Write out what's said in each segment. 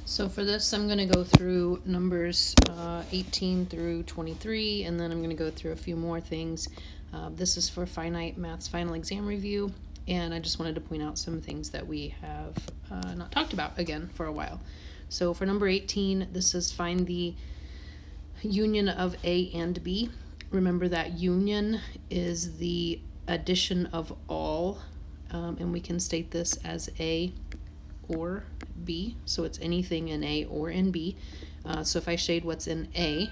So for this, I'm going to go through numbers 18 through 23, and then I'm going to go through a few more things. This is for Finite Math's final exam review, and I just wanted to point out some things that we have not talked about again for a while. So for number 18, this is find the union of A and B. Remember that union is the addition of all, and we can state this as A or B, so it's anything in A or in B. So if I shade what's in A,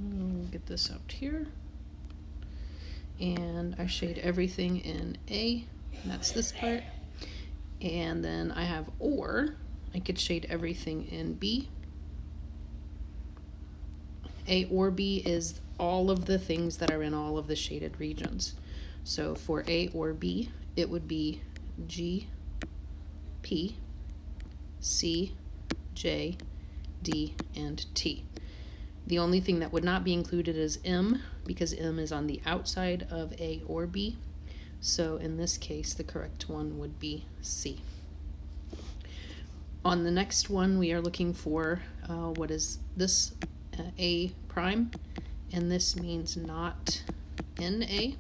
I'll get this out here, and I shade everything in A, and that's this part, and then I have or, I could shade everything in B. A or B is all of the things that are in all of the shaded regions. So for A or B, it would be G, P, C, J, D, and T. The only thing that would not be included is M, because M is on the outside of A or B. So in this case, the correct one would be C. On the next one, we are looking for what is this? A prime, and this means not in A.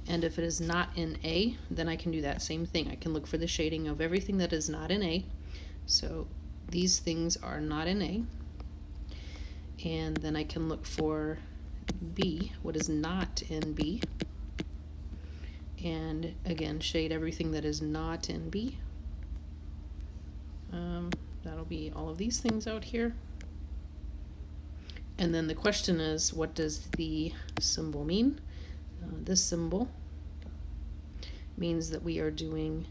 And if it is not in A, then I can do that same thing. I can look for the shading of everything that is not in A. So these things are not in A. And then I can look for B, what is not in B. And again, shade everything that is not in B. That'll be all of these things out here. And then the question is, what does the symbol mean? This symbol means that we are doing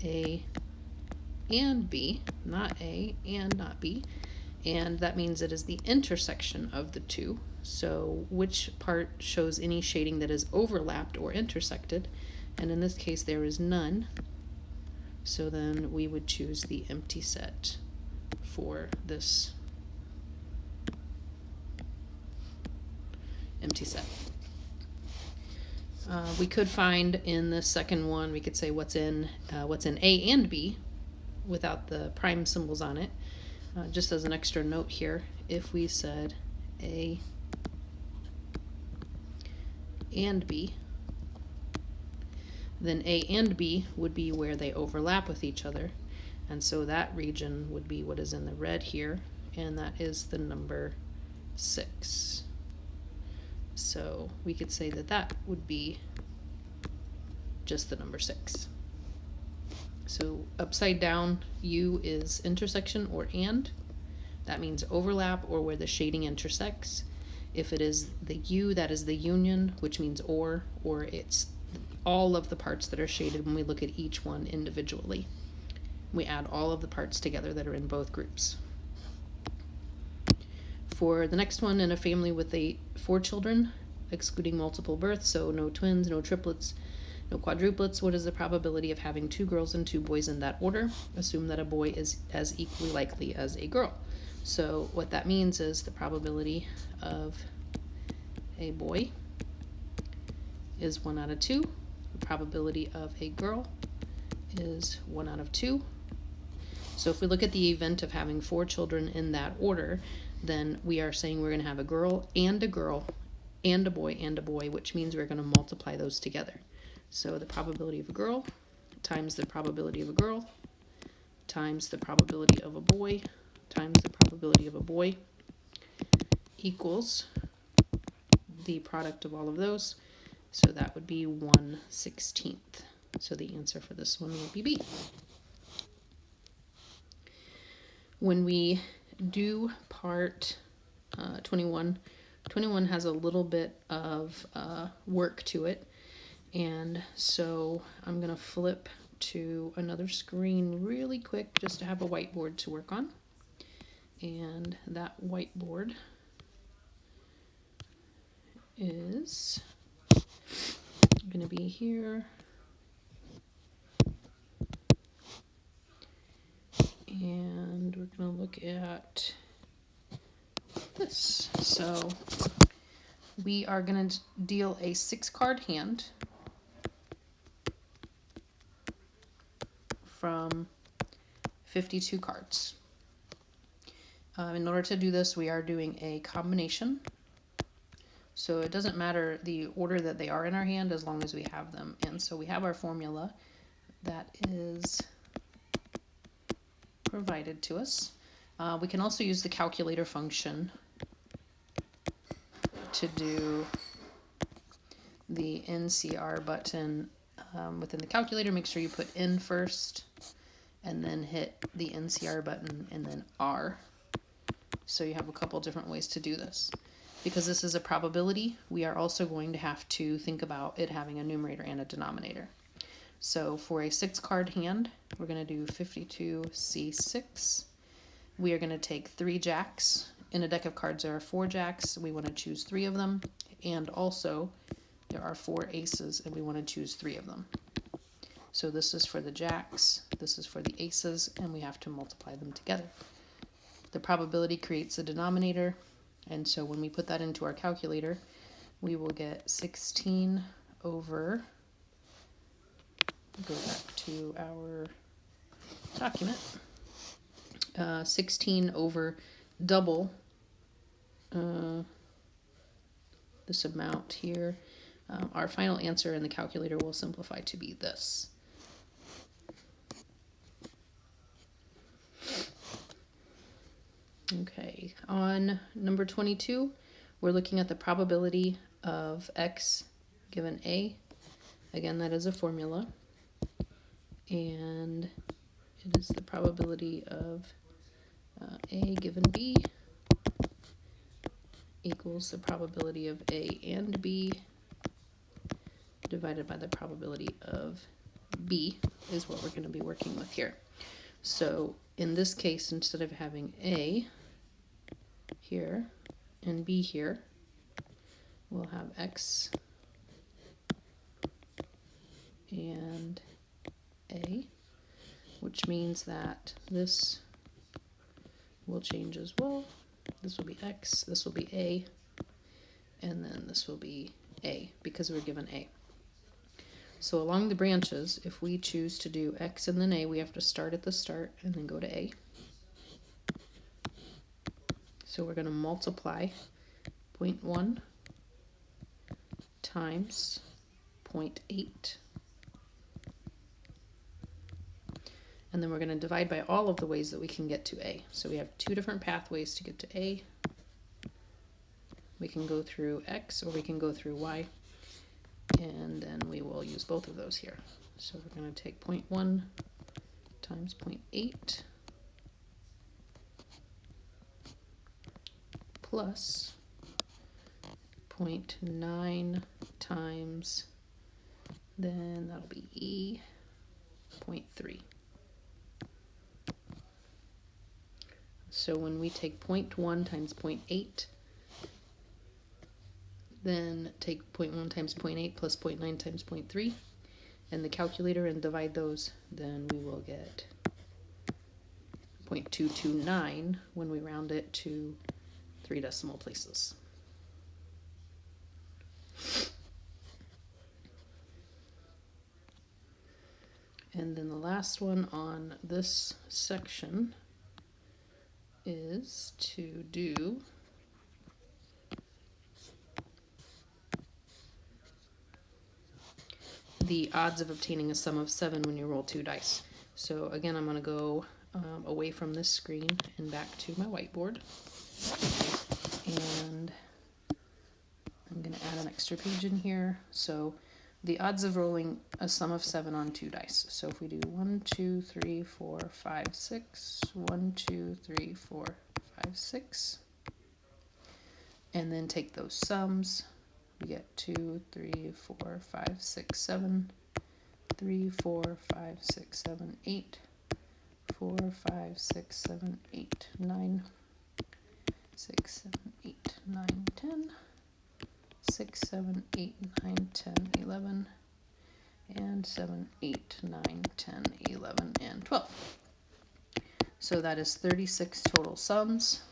A and B, not A and not B, and that means it is the intersection of the two. So which part shows any shading that is overlapped or intersected? And in this case there is none, so then we would choose the empty set for this empty set. We could find in the second one, we could say what's in A and B without the prime symbols on it. Just as an extra note here, if we said A and B, then A and B would be where they overlap with each other, and so that region would be what is in the red here, and that is the number 6. So we could say that that would be just the number 6. So upside down, U is intersection or and. That means overlap or where the shading intersects. If it is the U, that is the union, which means or it's all of the parts that are shaded when we look at each one individually. We add all of the parts together that are in both groups. For the next one, in a family with 4 children, excluding multiple births, so no twins, no triplets, no quadruplets, what is the probability of having 2 girls and 2 boys in that order? Assume that a boy is as equally likely as a girl. So what that means is the probability of a boy is 1 out of 2. The probability of a girl is 1 out of 2. So if we look at the event of having 4 children in that order, then we are saying we're going to have a girl and a boy, which means we're going to multiply those together. So the probability of a girl times the probability of a girl times the probability of a boy times the probability of a boy equals the product of all of those. So that would be 1/16. So the answer for this one would be B. When we do part 21 has a little bit of work to it, and so I'm going to flip to another screen really quick just to have a whiteboard to work on. And that whiteboard is going to be here. And we're going to look at this. So we are going to deal a 6-card hand from 52 cards. In order to do this, we are doing a combination. So it doesn't matter the order that they are in our hand as long as we have them. And so we have our formula that is provided to us. We can also use the calculator function to do the NCR button within the calculator. Make sure you put N first and then hit the NCR button and then R. So you have a couple different ways to do this. Because this is a probability, we are also going to have to think about it having a numerator and a denominator. So for a 6-card hand, we're going to do 52C6. We are going to take 3 jacks. In a deck of cards, there are 4 jacks. We want to choose 3 of them. And also, there are 4 aces, and we want to choose 3 of them. So this is for the jacks, this is for the aces, and we have to multiply them together. The probability creates a denominator, and so when we put that into our calculator, we will get 16 over, go back to our document, 16 over double this amount here. Our final answer in the calculator will simplify to be this. Okay, on number 22, we're looking at the probability of x given a. Again, that is a formula. And it is the probability of a given b equals the probability of a and b divided by the probability of b is what we're going to be working with here. So in this case, instead of having a here and b here, we'll have x and a, which means that this will change as well. This will be x, this will be a, and then this will be a because we're given a. So along the branches, if we choose to do x and then a, we have to start at the start and then go to a. So we're going to multiply 0.1 times 0.8. And then we're going to divide by all of the ways that we can get to a. So we have 2 different pathways to get to a. We can go through x or we can go through y. And then we will use both of those here. So we're going to take 0.1 times 0.8 plus 0.9 times, then that'll be e, 0.3. So when we take 0.1 times 0.8, then take 0.1 times 0.8 plus 0.9 times 0.3 in the calculator and divide those, then we will get 0.229 when we round it to 3 decimal places. And then the last one on this section is to do the odds of obtaining a sum of 7 when you roll 2 dice. So again, I'm going to go away from this screen and back to my whiteboard. And I'm going to add an extra page in here. So the odds of rolling a sum of 7 on 2 dice. So if we do 1, 2, 3, 4, 5, 6, 1, 2, 3, 4, 5, 6, and then take those sums, we get 2, 3, 4, 5, 6, 7, 3, 4, 5, 6, 7, 8, 4, 5, 6, 7, 8, 9, 6, 7, 8, 9, 10, 6, 7, 8, 9, 10, 11, and 7, 8, 9, 10, 11, and 12. So that is 36 total sums.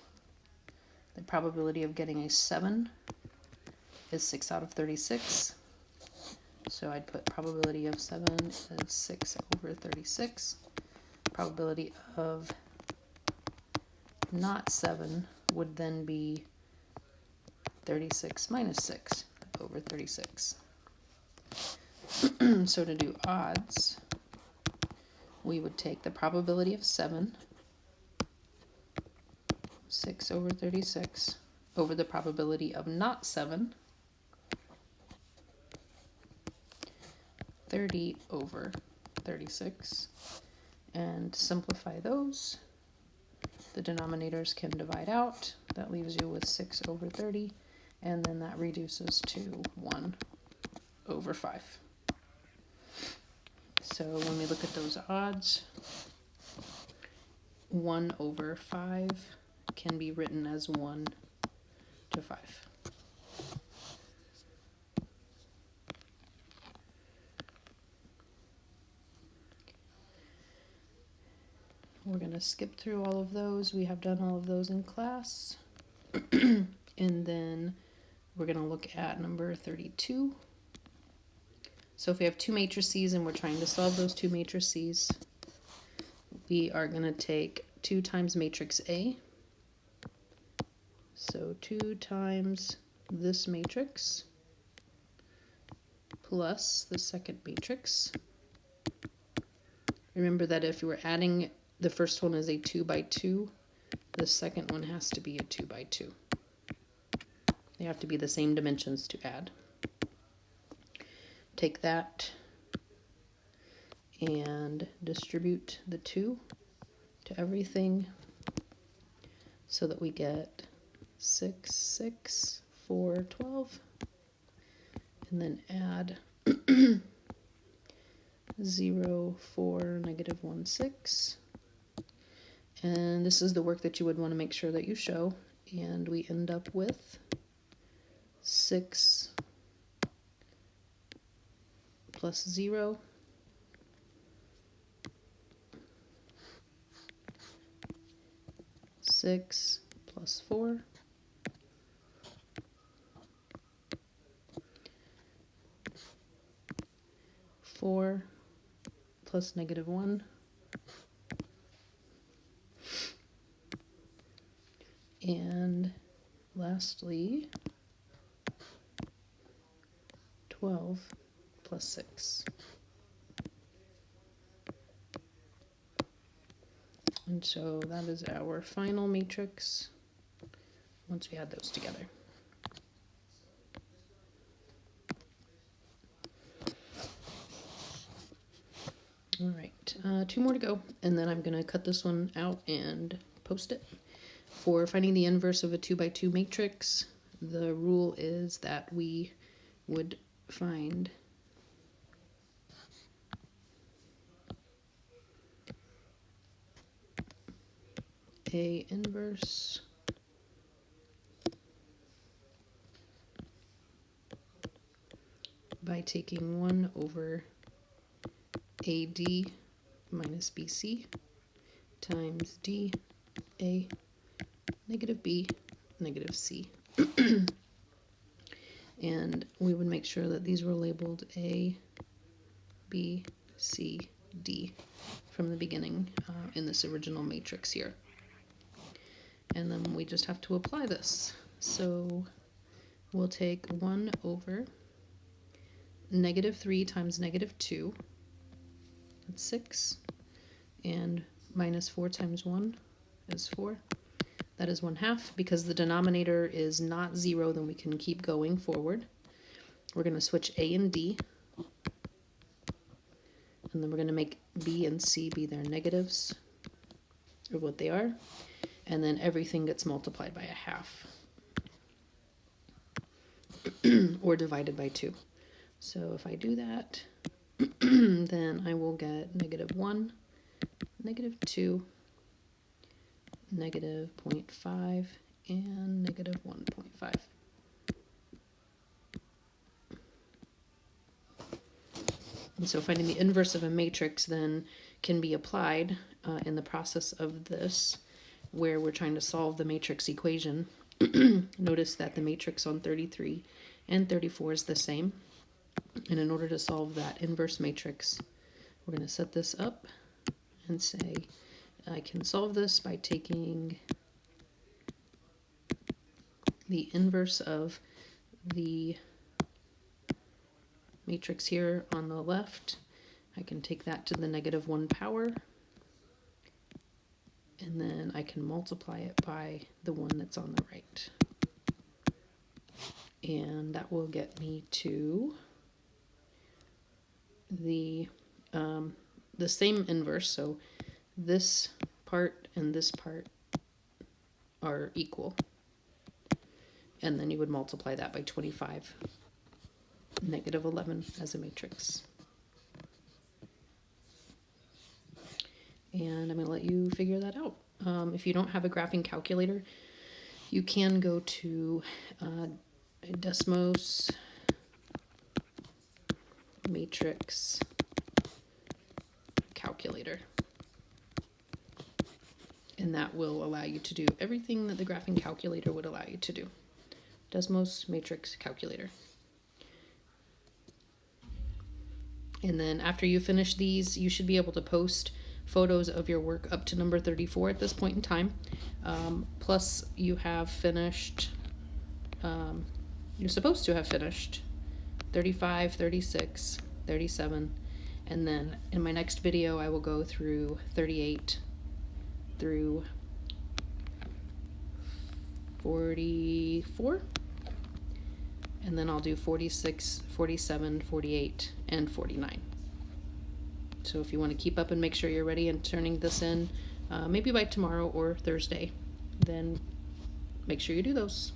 The probability of getting a 7 is 6 out of 36. So I'd put probability of 7 is 6 over 36. probability of not 7 would then be 36 minus 6 over 36. So to do odds, we would take the probability of 7, 6 over 36, over the probability of not 7, 30 over 36, and simplify those. The denominators can divide out. That leaves you with 6 over 30, and then that reduces to 1 over 5. So when we look at those odds, 1 over 5 can be written as 1 to 5. We're going to skip through all of those. We have done all of those in class. And then we're going to look at number 32. So if we have two matrices and we're trying to solve those two matrices, we are going to take 2 times matrix A. So 2 times this matrix plus the second matrix. Remember that if you were adding, the first one is a 2 by 2, the second one has to be a 2 by 2. They have to be the same dimensions to add. Take that and distribute the 2 to everything so that we get 6, 6, 4, 12, and then add 0, 4, negative 1, 6. And this is the work that you would want to make sure that you show. And we end up with 6 plus 0 6 plus 4 4 plus negative 1 and lastly 12 plus 6. And so that is our final matrix once we add those together. All right, 2 more to go, and then I'm going to cut this one out and post it. For finding the inverse of a 2 by 2 matrix, the rule is that we would find A inverse by taking 1 over AD minus BC times DA negative B negative C. And we would make sure that these were labeled A, B, C, D from the beginning in this original matrix here. And then we just have to apply this. So we'll take 1 over negative 3 times negative 2. That's 6. And minus 4 times 1 is 4. That is 1/2. Because the denominator is not 0, then we can keep going forward. We're going to switch A and D. And then we're going to make B and C be their negatives, or what they are. And then everything gets multiplied by 1/2. Or divided by 2. So if I do that, then I will get negative 1, negative 2, negative 0.5, and negative 1.5. And so finding the inverse of a matrix then can be applied in the process of this, where we're trying to solve the matrix equation. Notice that the matrix on 33 and 34 is the same. And in order to solve that inverse matrix, we're going to set this up and say I can solve this by taking the inverse of the matrix here on the left. I can take that to the -1 power, and then I can multiply it by the one that's on the right. And that will get me to the same inverse. So this part and this part are equal. And then you would multiply that by 25, -11 as a matrix. And I'm going to let you figure that out. If you don't have a graphing calculator, you can go to Desmos matrix calculator. And that will allow you to do everything that the graphing calculator would allow you to do. Desmos matrix calculator. And then after you finish these, you should be able to post photos of your work up to number 34 at this point in time. Plus you have finished, you're supposed to have finished 35, 36, 37, and then in my next video I will go through 38 through 44, and then I'll do 46, 47, 48, and 49. So if you want to keep up and make sure you're ready and turning this in, maybe by tomorrow or Thursday, then make sure you do those.